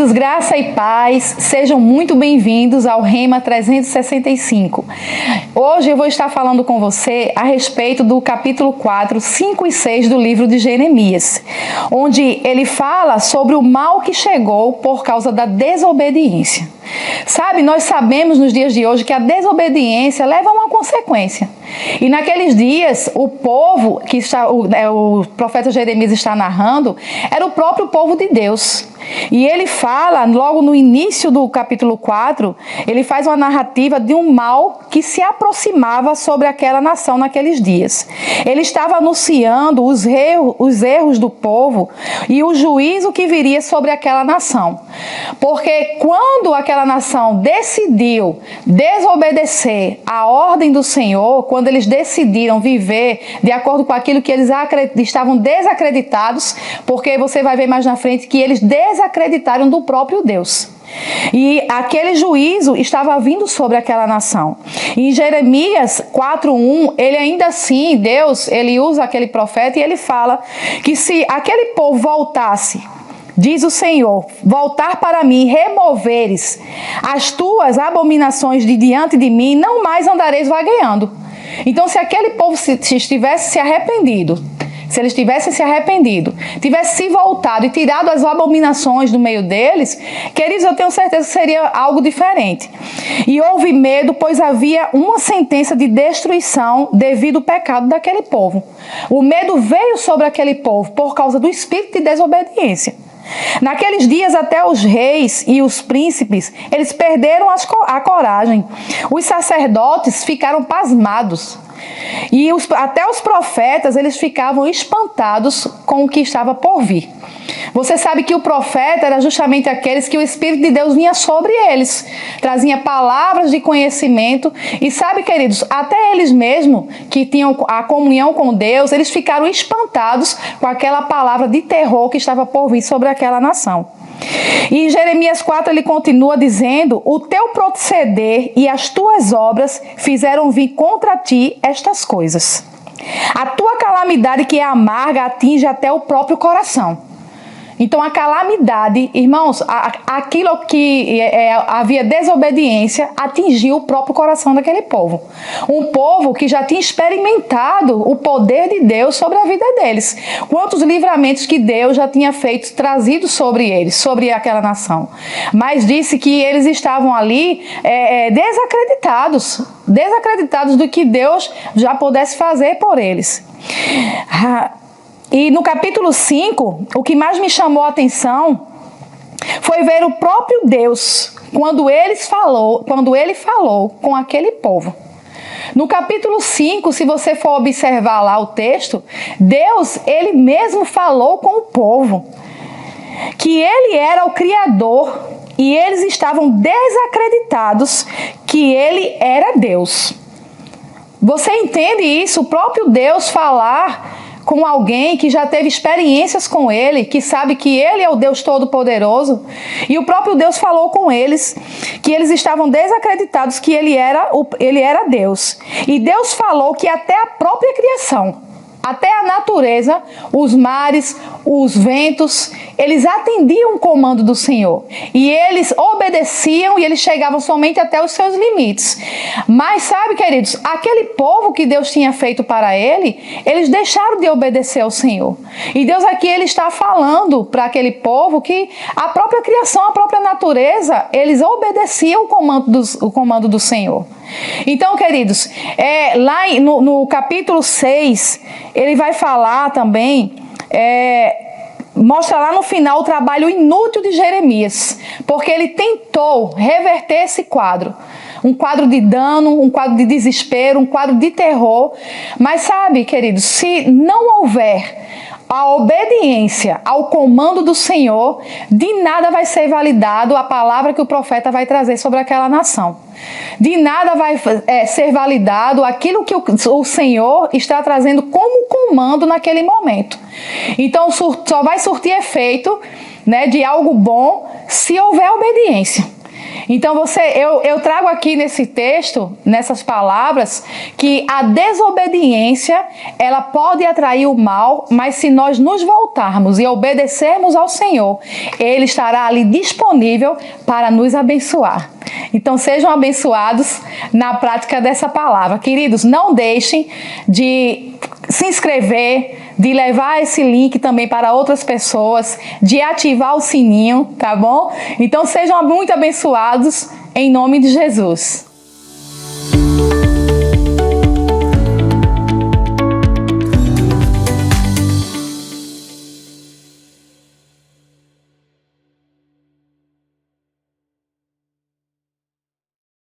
queridos, graça e paz, sejam muito bem-vindos ao Rema 365. Hoje eu vou estar falando com você a respeito do capítulo 4, 5 e 6 do livro de Jeremias, onde ele fala sobre o mal que chegou por causa da desobediência. Sabe, nós sabemos nos dias de hoje que a desobediência leva a uma consequência. E naqueles dias, o povo que o profeta Jeremias está narrando era o próprio povo de Deus. E ele fala, logo no início do capítulo 4, ele faz uma narrativa de um mal que se aproximava sobre aquela nação naqueles dias. Ele estava anunciando os erros do povo e o juízo que viria sobre aquela nação. Porque quando aquela nação decidiu desobedecer à ordem do Senhor, quando eles decidiram viver de acordo com aquilo que eles estavam desacreditados, porque você vai ver mais na frente que eles desacreditaram do próprio Deus. E aquele juízo estava vindo sobre aquela nação. Em Jeremias 4:1, ele ainda assim, Deus, ele usa aquele profeta e ele fala que se aquele povo voltasse, diz o Senhor, voltar para mim, removeres as tuas abominações de diante de mim, não mais andareis vagueando. Então, se aquele povo tivesse se arrependido, se eles tivessem se arrependido, tivessem se voltado e tirado as abominações do meio deles, queridos, eu tenho certeza que seria algo diferente. E houve medo, pois havia uma sentença de destruição devido ao pecado daquele povo. O medo veio sobre aquele povo por causa do espírito de desobediência. Naqueles dias até os reis e os príncipes, eles perderam a coragem. Os sacerdotes ficaram pasmados. E até os profetas, eles ficavam espantados com o que estava por vir. Você sabe que o profeta era justamente aqueles que o Espírito de Deus vinha sobre eles, trazia palavras de conhecimento. E sabe, queridos, até eles mesmos que tinham a comunhão com Deus, eles ficaram espantados com aquela palavra de terror que estava por vir sobre aquela nação. E em Jeremias 4 ele continua dizendo: o teu proceder e as tuas obras fizeram vir contra ti estas coisas. A tua calamidade que é amarga atinge até o próprio coração. Então a calamidade, irmãos, aquilo que havia desobediência atingiu o próprio coração daquele povo. Um povo que já tinha experimentado o poder de Deus sobre a vida deles. Quantos livramentos que Deus já tinha feito, trazido sobre eles, sobre aquela nação. Mas disse que eles estavam ali desacreditados do que Deus já pudesse fazer por eles. E no capítulo 5, o que mais me chamou a atenção foi ver o próprio Deus quando ele falou com aquele povo. No capítulo 5, se você for observar lá o texto, Deus, ele mesmo falou com o povo que ele era o Criador e eles estavam desacreditados que ele era Deus. Você entende isso? O próprio Deus falar com alguém que já teve experiências com ele, que sabe que ele é o Deus Todo-Poderoso, e o próprio Deus falou com eles que eles estavam desacreditados que ele era Deus. E Deus falou que até a própria criação, até a natureza, os mares, os ventos, eles atendiam o comando do Senhor. E eles obedeciam e eles chegavam somente até os seus limites. Mas sabe, queridos, aquele povo que Deus tinha feito para eles deixaram de obedecer ao Senhor. E Deus aqui, ele está falando para aquele povo que a própria criação, a própria natureza, eles obedeciam o comando do Senhor. Então, queridos, lá no capítulo 6, ele vai falar também, mostra lá no final o trabalho inútil de Jeremias, porque ele tentou reverter esse quadro. Um quadro de dano, um quadro de desespero, um quadro de terror. Mas sabe, queridos, se não houver a obediência ao comando do Senhor, de nada vai ser validado a palavra que o profeta vai trazer sobre aquela nação. De nada vai ser validado aquilo que o Senhor está trazendo como comando naquele momento. Então só vai surtir efeito, né, de algo bom se houver obediência. Então eu trago aqui nesse texto, nessas palavras, que a desobediência, ela pode atrair o mal, mas se nós nos voltarmos e obedecermos ao Senhor, Ele estará ali disponível para nos abençoar. Então sejam abençoados na prática dessa palavra. Queridos, não deixem de se inscrever, de levar esse link também para outras pessoas, de ativar o sininho, tá bom? Então sejam muito abençoados em nome de Jesus.